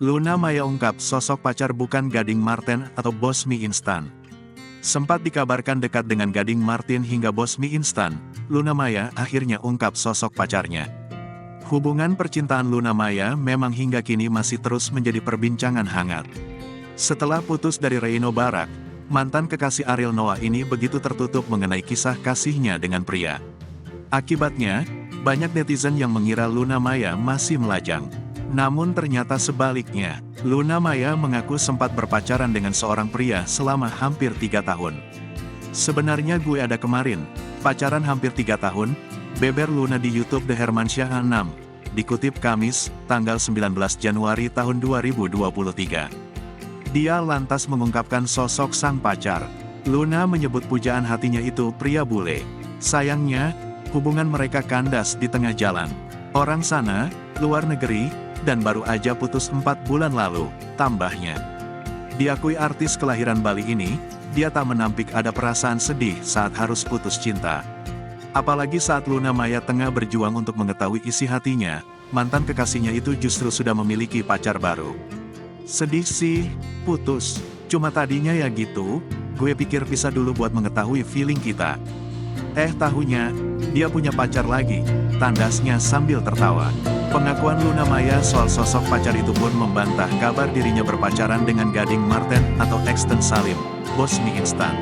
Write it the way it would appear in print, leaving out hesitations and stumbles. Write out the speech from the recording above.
Luna Maya ungkap sosok pacar bukan Gading Marten atau bos mie instan. Sempat dikabarkan dekat dengan Gading Marten hingga bos mie instan, Luna Maya akhirnya ungkap sosok pacarnya. Hubungan percintaan Luna Maya memang hingga kini masih terus menjadi perbincangan hangat. Setelah putus dari Reino Barak, mantan kekasih Ariel Noah ini begitu tertutup mengenai kisah kasihnya dengan pria. Akibatnya, banyak netizen yang mengira Luna Maya masih melajang. Namun ternyata sebaliknya, Luna Maya mengaku sempat berpacaran dengan seorang pria selama hampir 3 tahun. Sebenarnya gue ada kemarin, pacaran hampir 3 tahun, beber Luna di YouTube The Hermansyah 6, dikutip Kamis, tanggal 19 Januari tahun 2023. Dia lantas mengungkapkan sosok sang pacar. Luna menyebut pujaan hatinya itu pria bule. Sayangnya, hubungan mereka kandas di tengah jalan. Orang sana, luar negeri, dan baru aja putus 4 bulan lalu, tambahnya. Diakui artis kelahiran Bali ini, dia tak menampik ada perasaan sedih saat harus putus cinta. Apalagi saat Luna Maya tengah berjuang untuk mengetahui isi hatinya, mantan kekasihnya itu justru sudah memiliki pacar baru. Sedih sih, putus, cuma tadinya ya gitu, gue pikir bisa dulu buat mengetahui feeling kita. Tahunya, dia punya pacar lagi, tandasnya sambil tertawa. Pengakuan Luna Maya soal sosok pacar itu pun membantah kabar dirinya berpacaran dengan Gading Marten atau Exten Salim, bos mie instan.